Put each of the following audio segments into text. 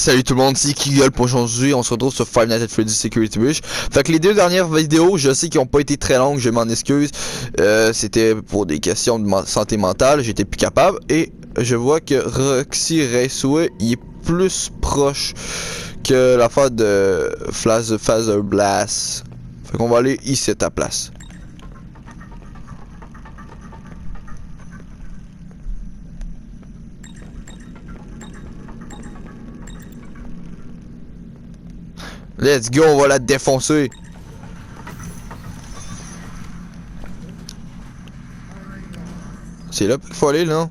Salut tout le monde, c'est Kigol pour aujourd'hui, on se retrouve sur Five Nights at Freddy's Security Breach. Fait que les deux dernières vidéos, je sais qu'ils ont pas été très longues, je m'en excuse. C'était pour des questions de santé mentale, j'étais plus capable. Et je vois que Roxy Raceway, il est plus proche que l'affaire de Phaser Blast. Fait qu'on va aller ici à ta place. Let's go, on va la défoncer. C'est là qu'il faut aller, là.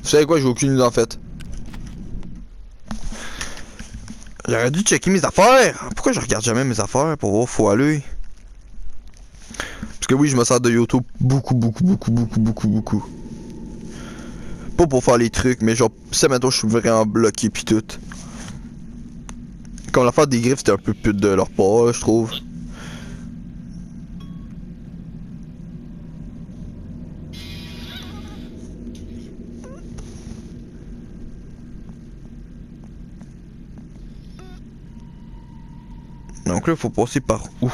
Vous savez quoi, j'ai aucune idée en fait. J'aurais dû checker mes affaires. Pourquoi je regarde jamais mes affaires pour voir où faut aller? Parce que oui, je me sers de YouTube beaucoup. Pas pour faire les trucs, mais genre, si maintenant je suis vraiment bloqué pis tout. Comme l'affaire des griffes, c'était un peu pute de leur part, je trouve. Donc là, il faut passer par où?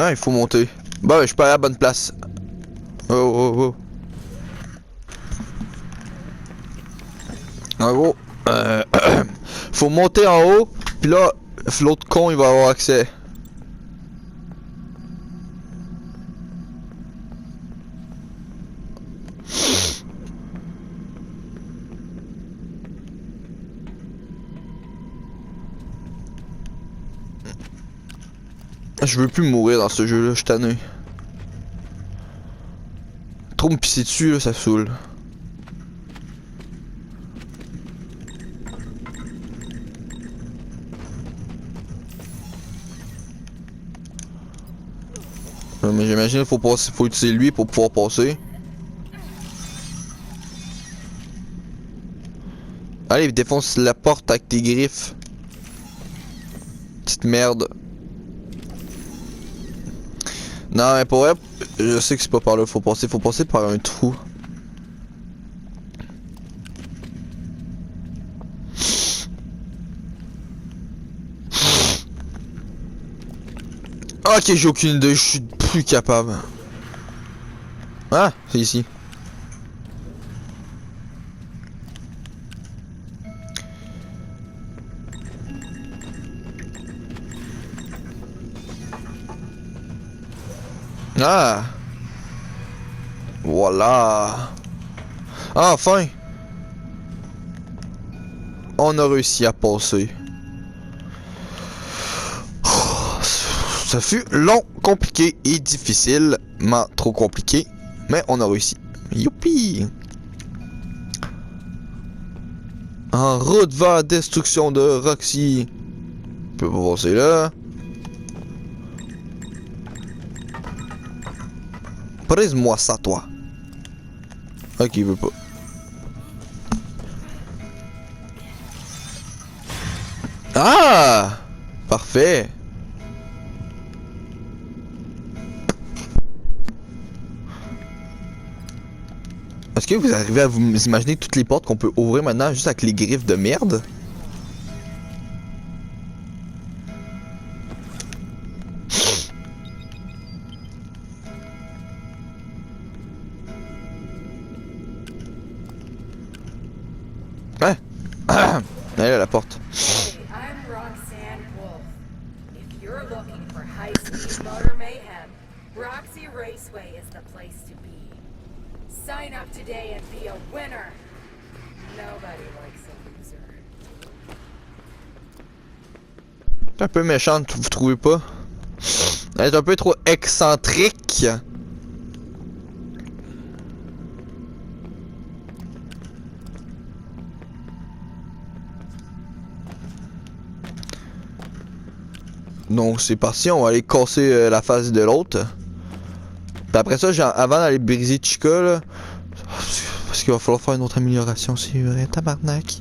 Ah, il faut monter. Bah, je suis pas à la bonne place. Oh. En gros, faut monter en haut, puis là, l'autre con, il va avoir accès. Je veux plus mourir dans ce jeu là, je suis tanné. Trop me pisser dessus là, ça saoule. Mais j'imagine faut passer, faut utiliser lui pour pouvoir passer. Allez, défonce la porte avec tes griffes. Petite merde. Non mais pour vrai, je sais que c'est pas par là, faut passer par un trou. Ok, j'ai aucune idée, je suis plus capable. Ah, c'est ici. Ah! Voilà! Enfin! On a réussi à passer. Ça fut long, compliqué et difficilement trop compliqué, mais on a réussi. Youpi! En route vers la destruction de Roxy. On peut pas passer là. Prise-moi ça, toi. Ok, il veut pas. Ah! Parfait. Est-ce que vous arrivez à vous imaginer toutes les portes qu'on peut ouvrir maintenant juste avec les griffes de merde? Hein? Elle est là, la porte. I'm Roxanne Wolf. If you're looking for high-speed motor mayhem, Roxy Raceway is the place to be. Sign up today and be a winner. Nobody likes a loser. C'est un peu méchante, vous trouvez pas? Elle est un peu trop excentrique. Donc c'est parti, on va aller casser la face de l'autre. Puis après ça, avant d'aller briser Chica là, parce qu'il va falloir faire une autre amélioration, c'est vrai, tabarnak.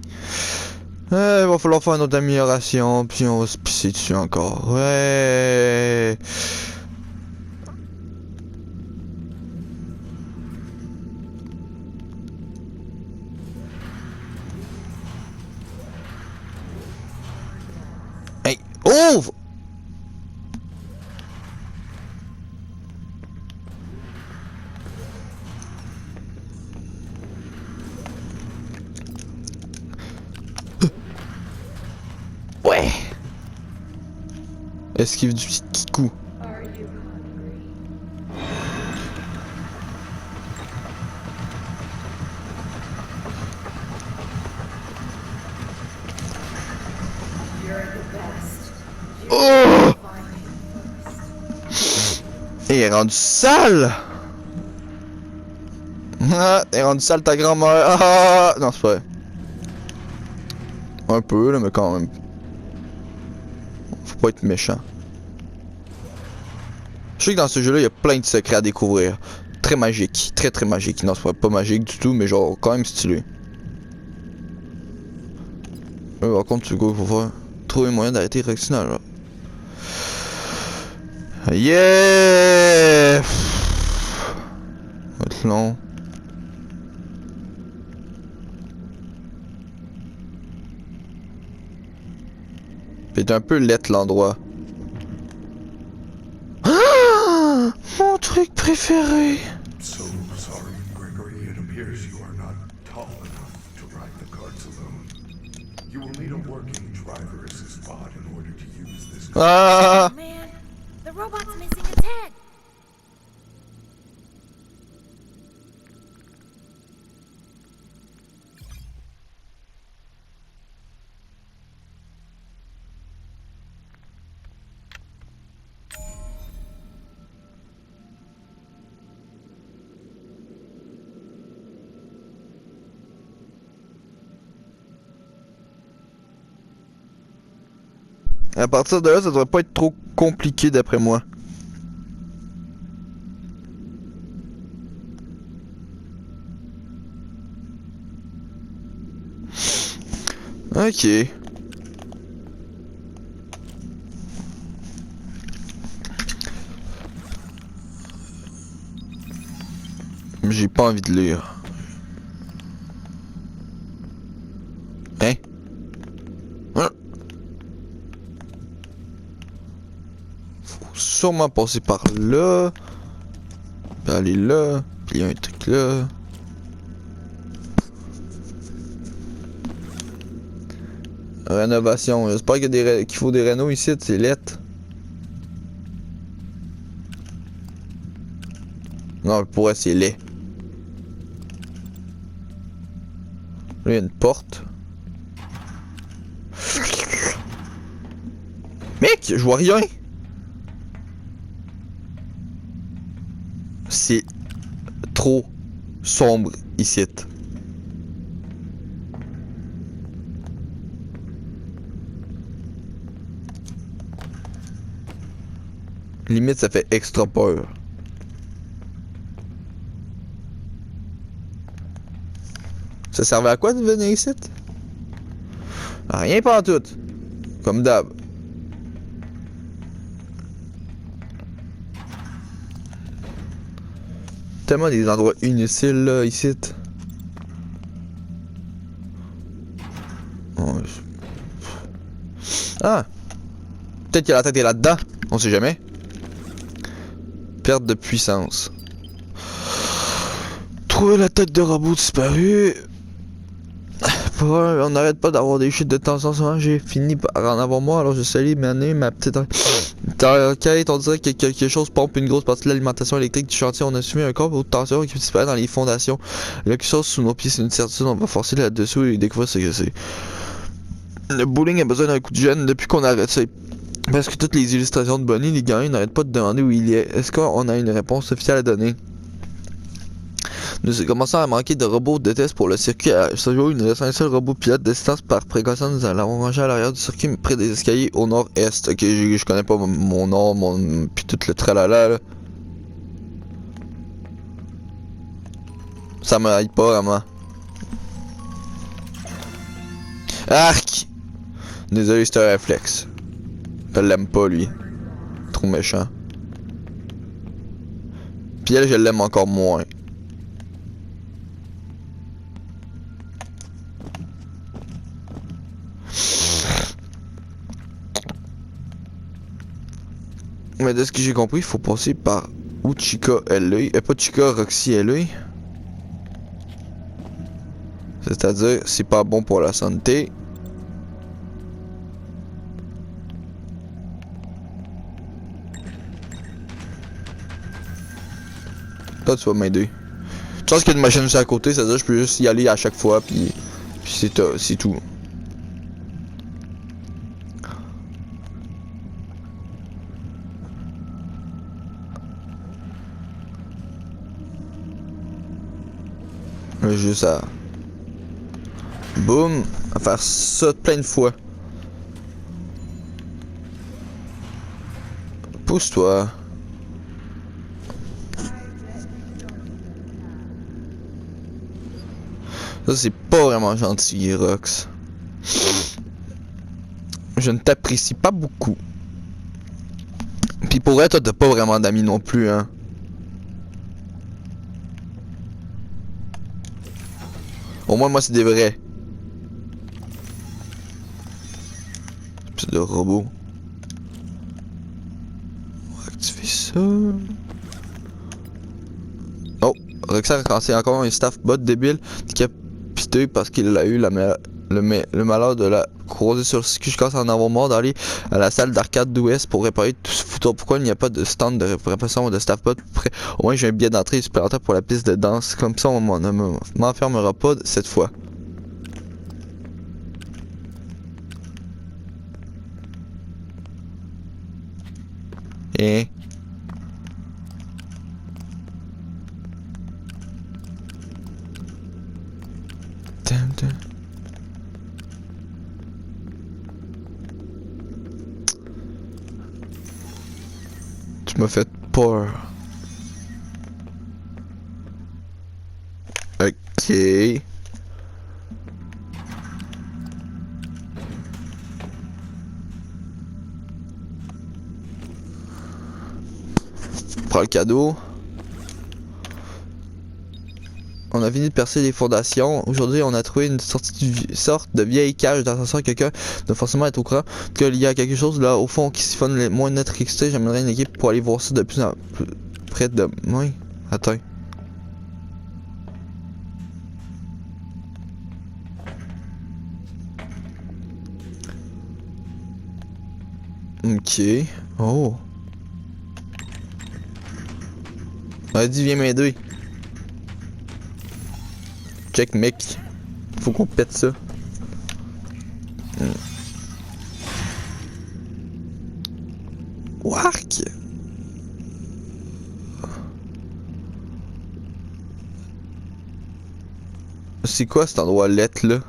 Il va falloir faire une autre amélioration, puis on va se pisser dessus encore. Ouais. Hey, ouvre! Ouais! Esquive du petit kikou. Are you hungry? You're the best. You Oh! find me first. Et il est rendu sale! Ah, t'es rendu sale ta grand-mère. Ah! Non, c'est pas vrai. Un peu, là, mais quand même. Faut pas être méchant. Je sais que dans ce jeu-là, il y a plein de secrets à découvrir. Très magique. Très très magique. Non, c'est pas magique du tout, mais genre quand même stylé. Par contre, tu sais quoi qu'il faut faire? Trouver moyen d'arrêter Rexina, là. Yeah! Ça va être long. C'est un peu laid l'endroit. Ah! Mon truc préféré! So sorry, Gregory. It appears you are not tall enough to ride the carts alone. You will need a working driver assist pod in order to use this. Ah! Oh man, the robot's missing its head. À partir de là, ça devrait pas être trop compliqué d'après moi. Ok. J'ai pas envie de lire. Hein? Hein? Faut sûrement passer par là. Puis aller là. Puis il y a un truc là. Rénovation. J'espère qu'il faut des rénaux ici, c'est lettre. Non, pour elle, c'est laid. Là, il y a une porte. Mec, je vois rien. C'est trop sombre ici. Limite, ça fait extra peur. Ça servait à quoi de venir ici? Rien pas en tout. Comme d'hab. Tellement des endroits inutiles là, ici. Oh, ah! Peut-être que la tête est là-dedans. On sait jamais. Perte de puissance. Trouver la tête de robot disparue. On n'arrête pas d'avoir des chutes de tension. J'ai fini par en avoir moi, alors je salue ma petite enquête. On dirait que quelque chose pompe une grosse partie de l'alimentation électrique du chantier. On a suivi un corps de haute tension qui disparaît dans les fondations. Il y a quelque chose sous nos pieds, c'est une certitude. On va forcer là-dessous et découvrir ce que c'est. Le bowling a besoin d'un coup de gêne depuis qu'on arrête ça. Parce que toutes les illustrations de Bonnie, les gars, ils n'arrêtent pas de demander où il est. Est-ce qu'on a une réponse officielle à donner? Nous commençons à manquer de robots de test pour le circuit. À ce jour, il nous reste un seul robot pilote d'assistance. Par précaution, nous allons ranger à l'arrière du circuit, près des escaliers au nord-est. Ok, je connais pas mon nord, puis tout le tralala là. Ça m'aide pas vraiment. Arc! Désolé, c'est un réflexe. Je l'aime pas, lui. Trop méchant. Puis elle, je l'aime encore moins. Mais de ce que j'ai compris, il faut passer par où Chica elle est. Pas Chica, Roxy elle est. C'est-à-dire, c'est pas bon pour la santé. Toi, tu vas m'aider. Tu penses qu'il y a une machine juste à côté, c'est-à-dire je peux juste y aller à chaque fois, puis c'est tout. Juste à... Boum! À faire ça plein de fois. Pousse-toi. Ça, c'est pas vraiment gentil, Rox. Je ne t'apprécie pas beaucoup. Pis pour elle, toi, t'as pas vraiment d'amis non plus, hein. Au moins, moi, c'est des vrais. C'est de robot. On va activer ça. Oh, Roxanne quand c'est encore un staff bot débile qui a pité parce qu'il a eu le malheur de la croiser sur le circuit jusqu'à en avoir mort d'aller à la salle d'arcade d'Ouest pour réparer tout ce foutoir. Pourquoi il n'y a pas de stand de réparation de staff bot près? Au moins j'ai un billet d'entrée supplémentaire pour la piste de danse. Comme ça on m'enfermera pas cette fois. Et... Tu m'as fait peur. Ok. Prends le cadeau. On a fini de percer les fondations. Aujourd'hui, on a trouvé une sorte de vieille cage d'ascenseur. Quelqu'un doit forcément être au courant qu'il y a quelque chose là au fond qui siphonne les moins notre électricité. J'aimerais une équipe pour aller voir ça de plus en plus près de... Oui, attends. Ok. Oh. On a dit viens m'aider. Check mec. Faut qu'on pète ça. Wark. C'est quoi cet endroit lettre là?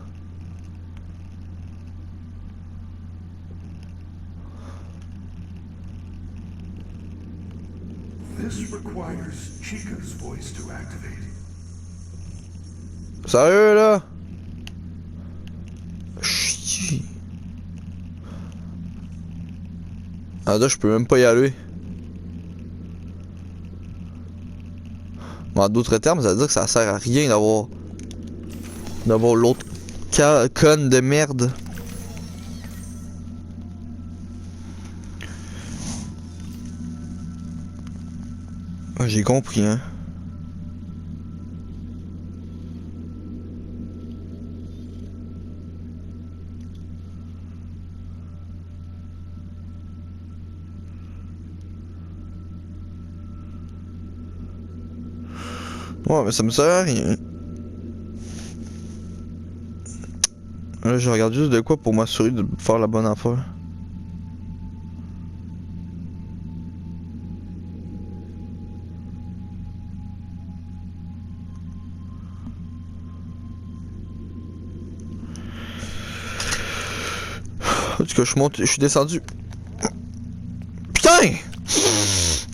This requires Chica's voice to activate. Sérieux là? Chut. Ah là je peux même pas y aller. Mais en d'autres termes, ça veut dire que ça sert à rien d'avoir l'autre conne de merde. Ah, j'ai compris hein. Ouais, mais ça me sert à rien. Là, je regarde juste de quoi pour m'assurer de faire la bonne affaire. En tout cas, je suis descendu. Putain!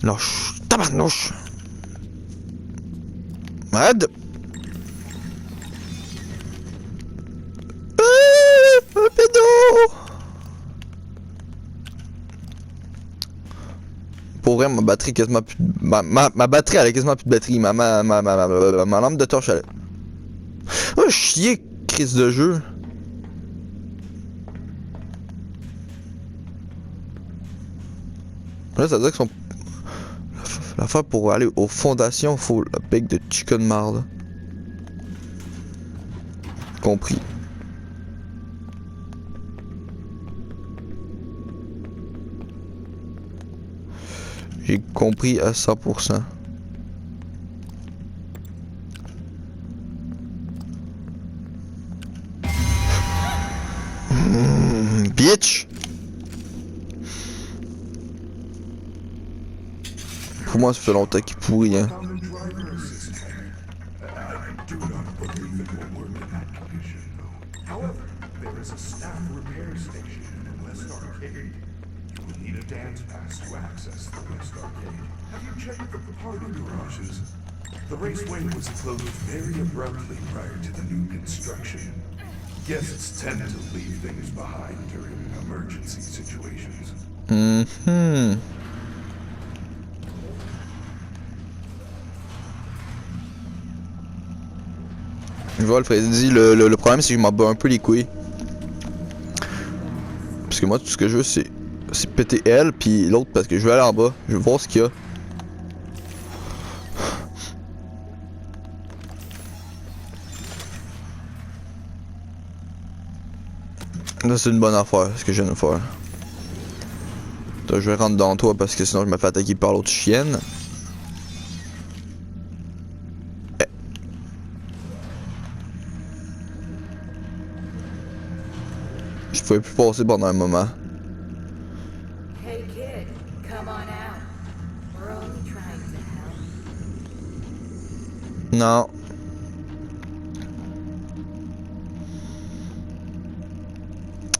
Lâche, tabarnouche! Mad! vrai, ma batterie quasiment plus de... ma batterie elle a quasiment plus de batterie. Ma lampe de torche elle... Oh chier, crise de jeu. Là ça veut dire que son... L'affaire pour aller aux fondations, faut le bec de chicken marde. Compris. J'ai compris à 100%. Bitch! Pour moi, ça fait longtemps qu'il pourrit, hein. Found a driver assistant. I do not believe it will work in that condition, though. However, there is a staff repair station in the West Arcade. You will need a dance pass to access the West Arcade. Have you checked the party garages? The raceway was closed very abruptly prior to the new construction. Guests tend to leave things behind during emergency situations. Je vois le Freddy, le problème c'est que je m'en bats un peu les couilles. Parce que moi tout ce que je veux c'est péter elle, puis l'autre parce que je veux aller en bas. Je veux voir ce qu'il y a. Là c'est une bonne affaire ce que je viens de faire. Là, je vais rentrer dans toi parce que sinon je me fais attaquer par l'autre chienne. Je pouvais plus passer pendant un moment. Hey kid, come on out. We're only trying to help. Non.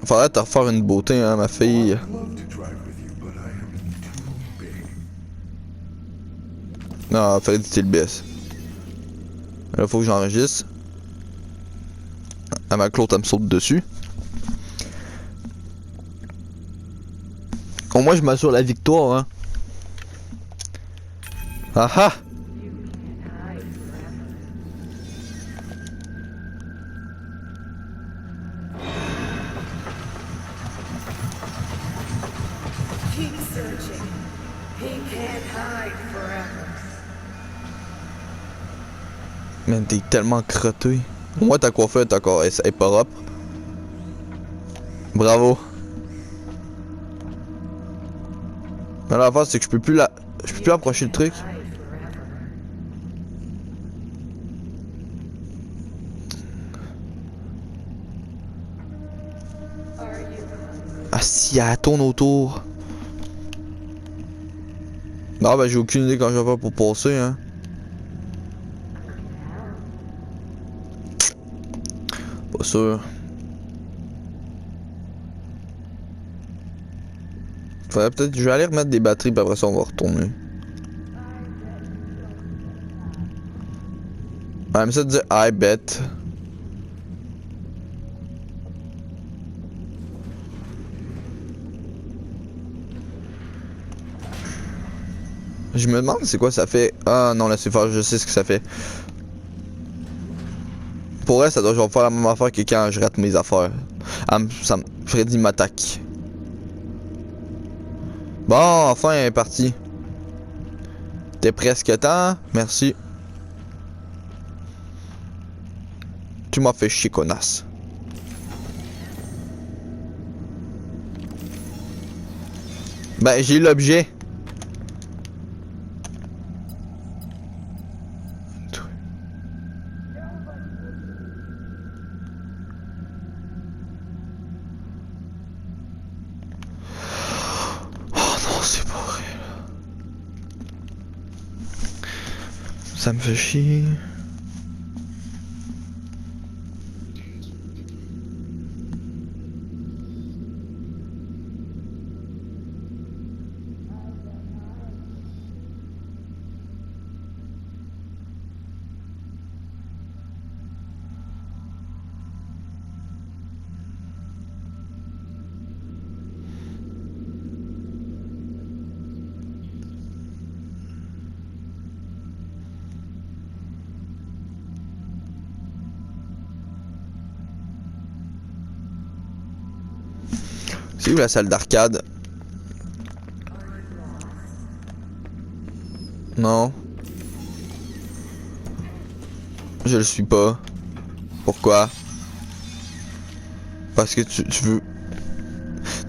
Faudrait te refaire une beauté, hein, ma fille. I'd love to drive with you, but I am too big. Non, Freddy, t'es le best. Là, faut que j'enregistre. Avant que l'autre elle me saute dessus. Au moins, je m'assure la victoire, hein. Ah ah! Keep searching. He can't hide forever. Man, t'es tellement crotté. Au moins, ta coiffure est encore... elle est pas propre. Bravo. Mais la face, c'est que je peux plus la... Je peux plus approcher le truc. Hide forever. Are you Ah si, elle tourne autour. Non, ben j'ai aucune idée quand je vais faire pour passer, hein. Pas sûr. Faudrait peut-être... Je vais aller remettre des batteries, puis après ça, on va retourner. On aime ça de dire I bet. Je me demande c'est quoi ça fait. Ah non, laissez faire, je sais ce que ça fait. Pour elle, ça doit genre faire la même affaire que quand je rate mes affaires. Freddy m'attaque. Bon, enfin, elle est partie. T'es presque temps, merci. Tu m'as fait chier, connasse. Ben, j'ai l'objet. Ça me fait chier. C'est où la salle d'arcade? Non. Je le suis pas. Pourquoi? Parce que tu veux...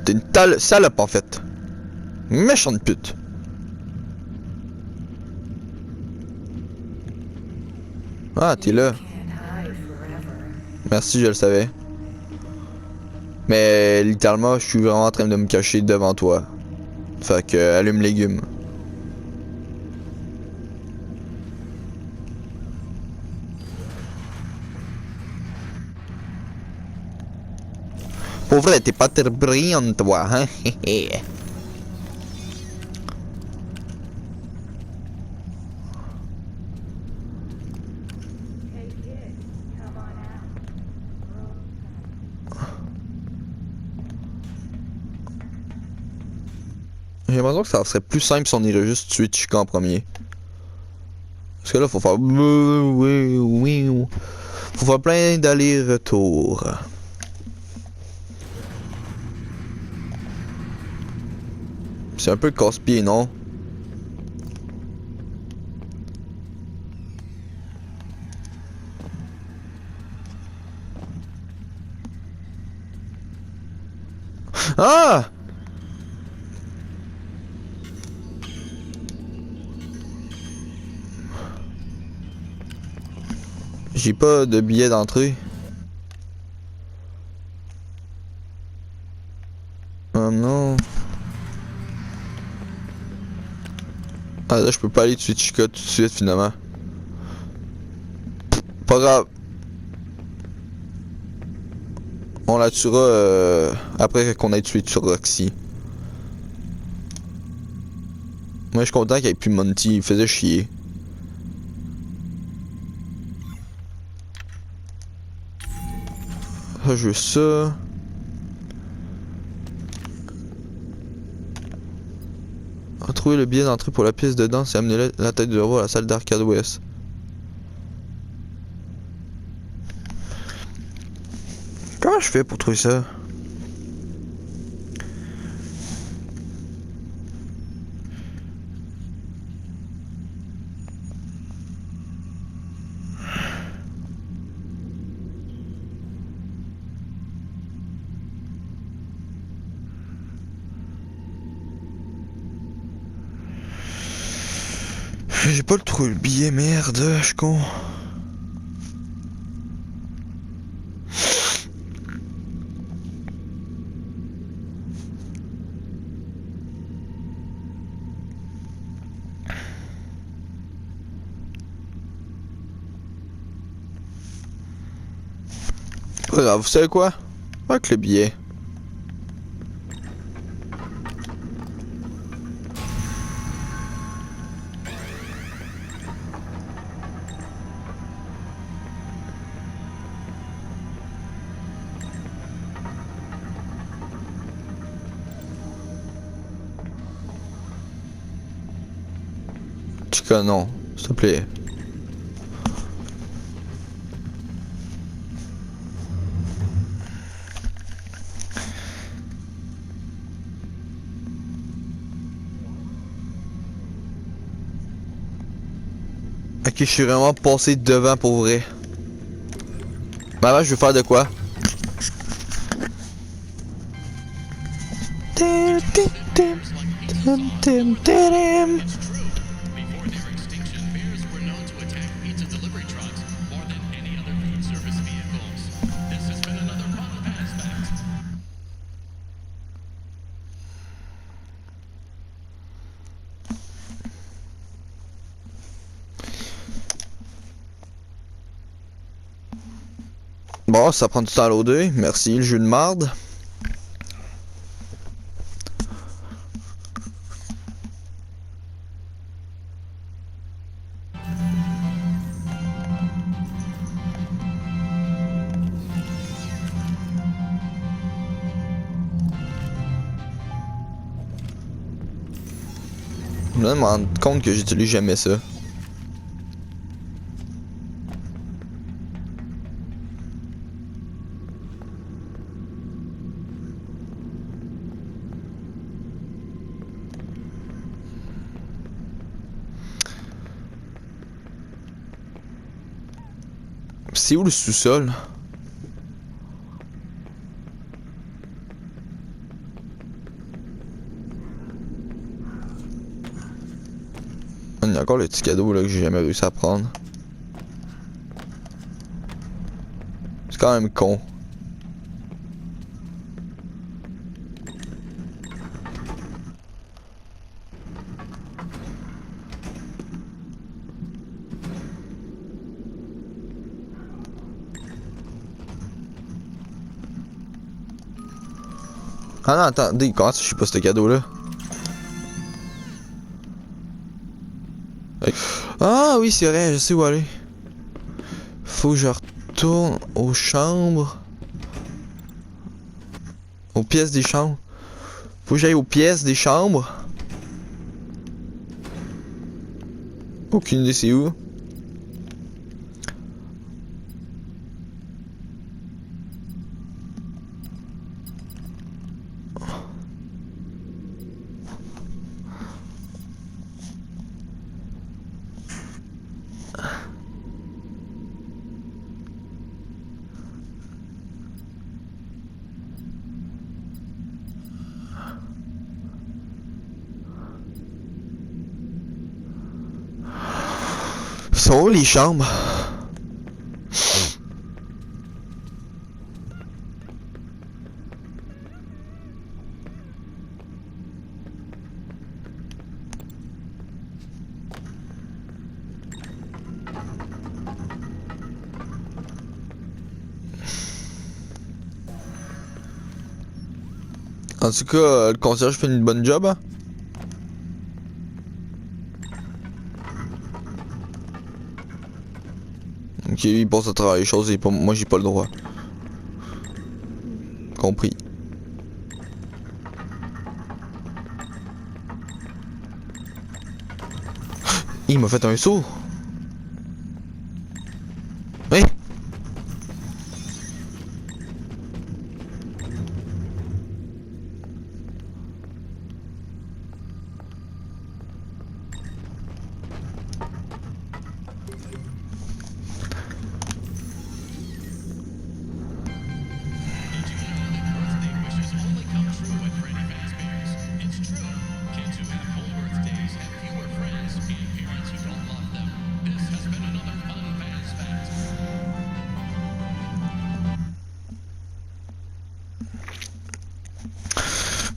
T'es une salope en fait. Méchante pute. Ah, t'es là. Can't hide forever. Merci, je le savais. Mais littéralement, je suis vraiment en train de me cacher devant toi. Fait que allume légumes. Pour vrai, t'es pas très brillante, toi, hein? Hey kid, come on out. J'ai l'impression que ça serait plus simple si on irait juste tuer Chica en premier. Parce que là, faut faire... Faut faire plein d'allers-retours. C'est un peu casse-pied, non? Ah! J'ai pas de billet d'entrée. Oh non. Ah là, je peux pas aller tuer Chica tout de suite finalement. Pas grave. On la tuera après qu'on ait tué Roxy. Moi je suis content qu'il n'y ait plus Monty, il faisait chier. Ah, je veux ça. Trouver le billet d'entrée pour la pièce de danse et amener la tête de roi à la salle d'arcade ouest. Comment je fais pour trouver ça? J'ai pas le trouvé le billet, merde, je suis con. Pas grave, vous savez quoi? Avec le billet. Chica, non, s'il te plaît. Ok, je suis vraiment passé devant pour vrai. Mais avant, je veux faire de quoi? Before their extinction, bears were known to attack pizza delivery trucks more than any other food service vehicles. This has been another fun past fact. Bon, ça prend du temps à loader. Merci, le jeu de marde. Je me rends compte que j'utilise jamais ça. C'est où le sous-sol? Il y a encore le petit cadeau là que j'ai jamais réussi à prendre. C'est quand même con. Ah non, attendez, comment ça je sais pas ce cadeau là? Ah oui, c'est vrai, je sais où aller. Faut que je retourne aux chambres. Aux pièces des chambres. Faut que j'aille aux pièces des chambres. Aucune idée c'est où. Sont où les chambres? En tout cas, le concierge fait une bonne job, hein? Ok, il passe à travers les choses et moi j'ai pas le droit. Compris. Il m'a fait un saut. Oui. Birthday wishes only come true with Freddy Fazbear's. It's true. Kids who have home birthdays have fewer friends and parents who don't love them. This has been another fun Faz Fact.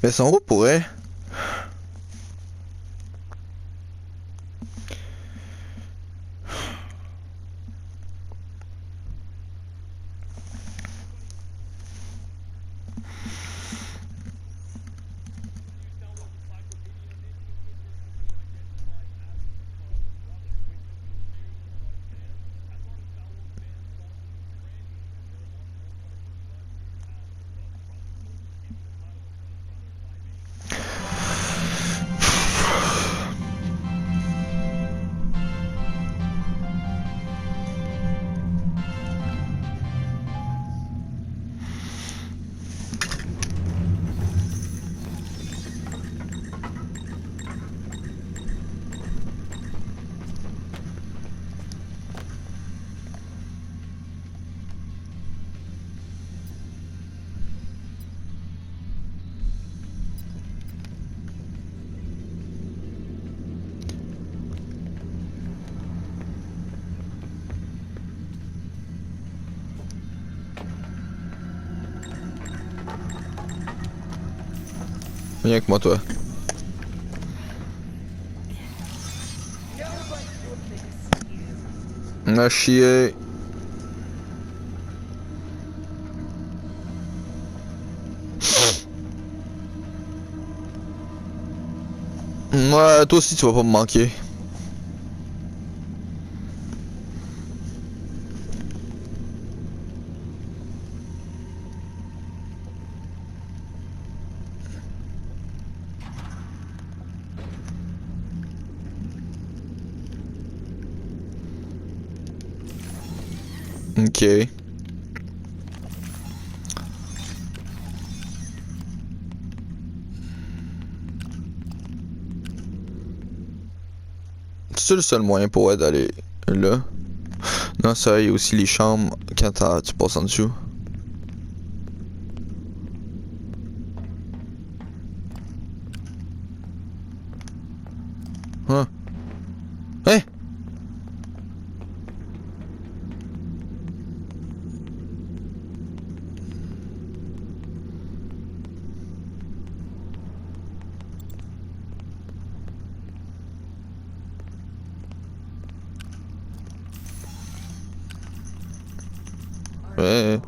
Mais son haut pourrait. Viens avec moi toi. Ah chier. Ouais, toi aussi tu vas pas me manquer. Ok. C'est le seul moyen pour elle d'aller là. Non, ça, il y a aussi les chambres quand tu passes en dessous. Hein? Hein? Ouais.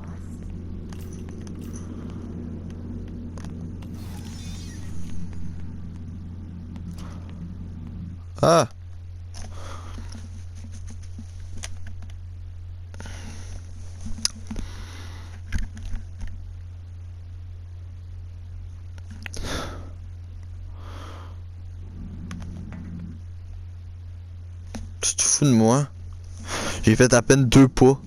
Ah! Tu te fous de moi? J'ai fait à peine 2 pas.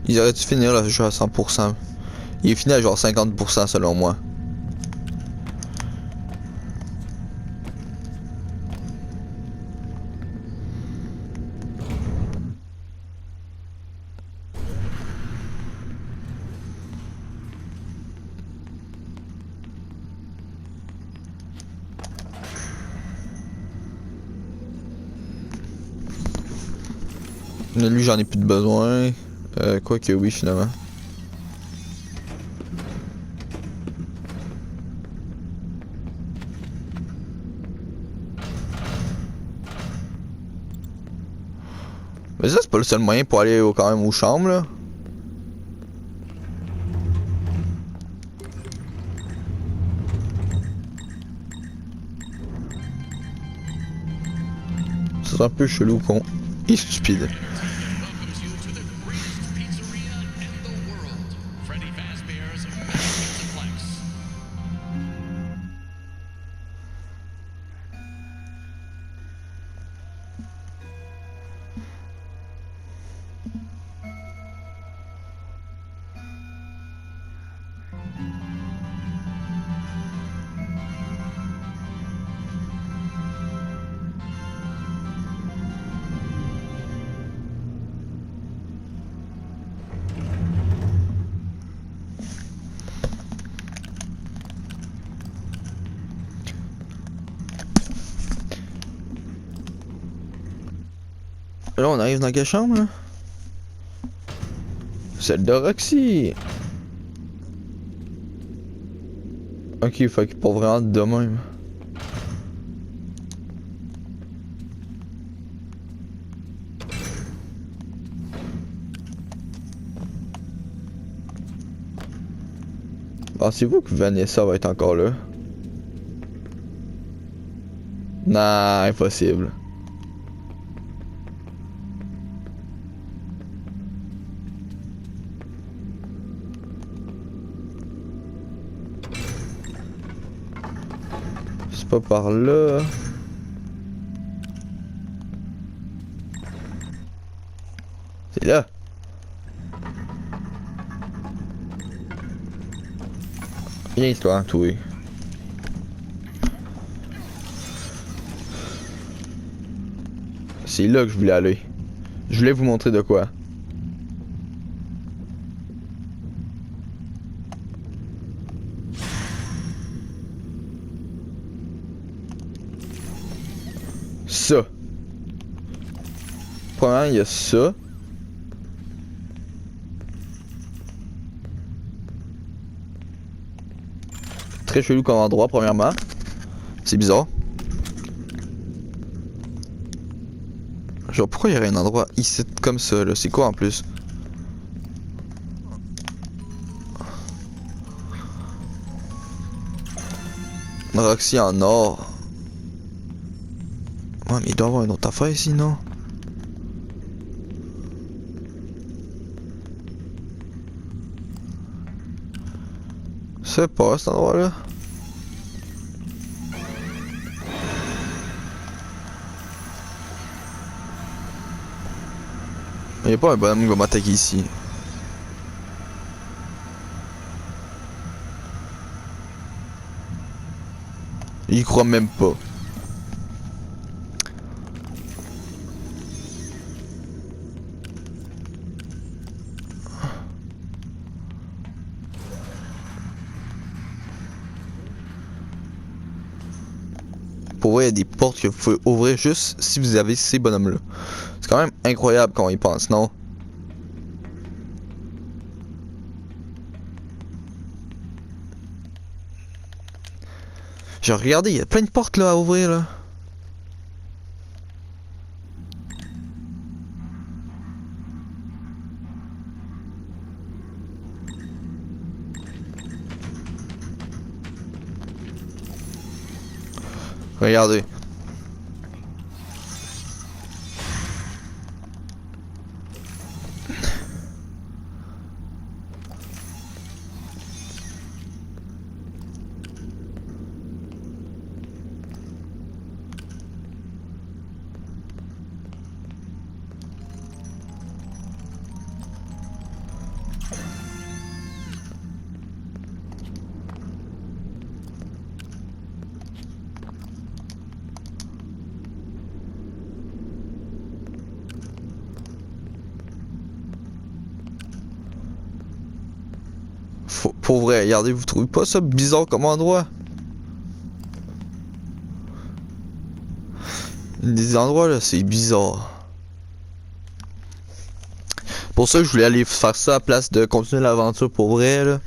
Ils auraient dû finir le jeu à 100%. Il est fini à genre 50% selon moi. Mais lui, j'en ai plus de besoin. Quoique oui, finalement. Mais ça, c'est pas le seul moyen pour aller quand même aux chambres, là. C'est un peu chelou, con. Et stupide. Welcomes you to the greatest pizzeria in the world, Freddy Fazbear's Pizzaplex. Là, on arrive dans quelle chambre, là? Celle de Roxy. Ok, fait qu'il pas vraiment de même. Pensez-vous que Vanessa va être encore là? Nah, impossible. C'est pas par là. C'est là. Viens toi, toi. C'est là que je voulais aller. Je voulais vous montrer de quoi. Ça. Premièrement, il y a ça. Très chelou comme endroit, premièrement. C'est bizarre. Genre, pourquoi il y aurait un endroit ici comme ça, là? C'est quoi en plus? Roxy en or. Ouais, mais il doit y avoir une autre affaire ici, non? C'est pas cet endroit-là. Il y a pas un bonhomme qui va m'attaquer ici. Il croit même pas. Pour vrai, il y a des portes que vous pouvez ouvrir juste si vous avez ces bonhommes-là. C'est quand même incroyable quand on y pense, non? Genre, regardez, il y a plein de portes là à ouvrir là. Regardez. Pour vrai, regardez, vous trouvez pas ça bizarre comme endroit? Des endroits là, c'est bizarre. Pour ça que je voulais aller faire ça à place de continuer l'aventure pour vrai là.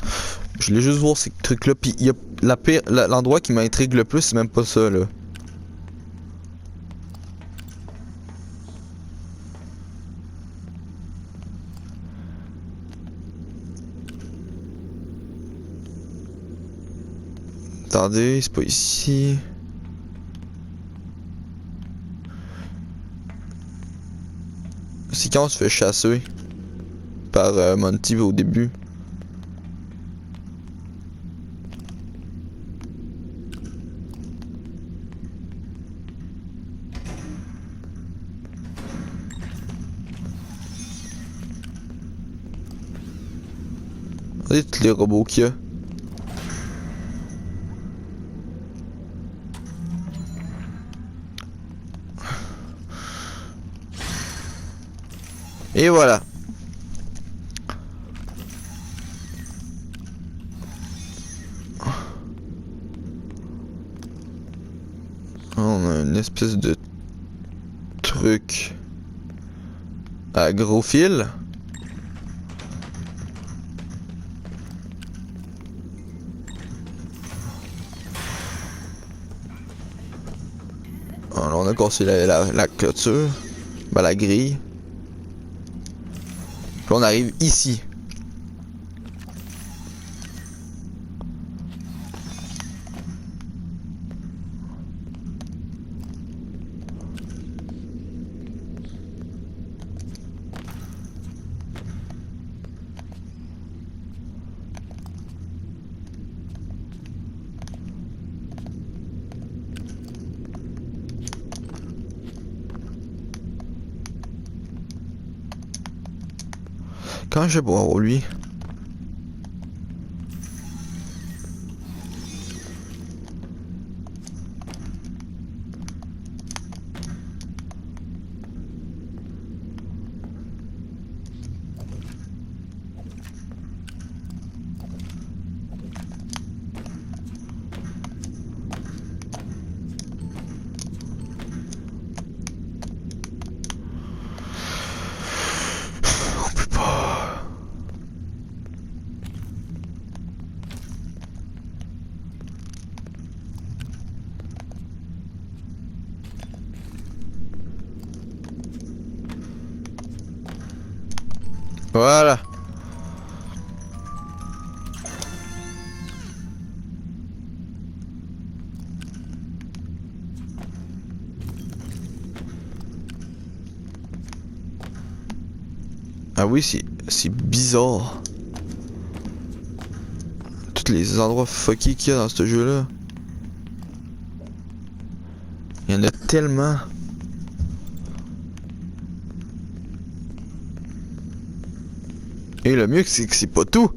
Je voulais juste voir ces trucs là, puis il y a l'endroit qui m'intrigue le plus, c'est même pas ça là. Attendez, c'est pas ici. C'est quand on se fait chasser par Monty au début. Regardez tous les robots qu'il y a. Et voilà. On a une espèce de truc à gros fil. Alors on a cassé la clôture, ben, la grille. Puis on arrive ici. Quand je vais boire lui. On peut pas. Voilà. Ah oui, c'est bizarre. Tous les endroits fuckés qu'il y a dans ce jeu-là. Il y en a tellement. Et le mieux, c'est que c'est pas tout.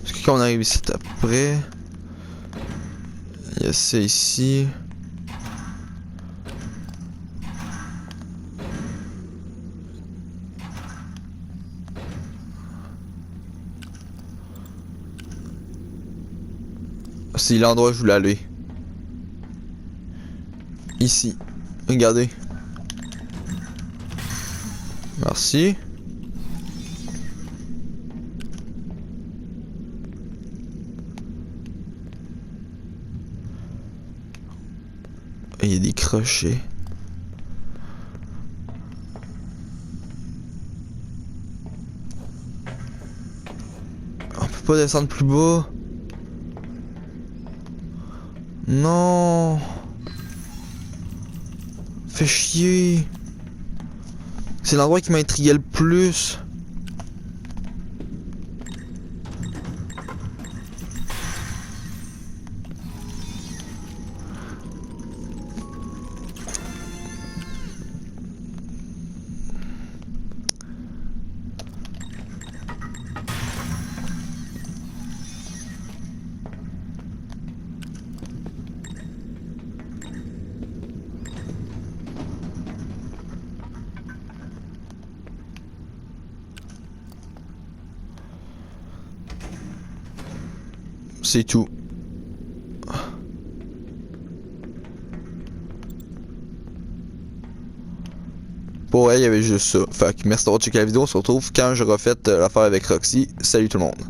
Parce que quand on arrive ici après, il y a ça ici. C'est l'endroit où je voulais aller. Ici. Regardez. Merci. Il y a des crochets. On peut pas descendre plus bas. Non. Fait chier. C'est l'endroit qui m'intriguait le plus. C'est tout. Pour elle, il y avait juste ça. Fait que merci d'avoir checké la vidéo. On se retrouve quand je refais l'affaire avec Roxy. Salut tout le monde.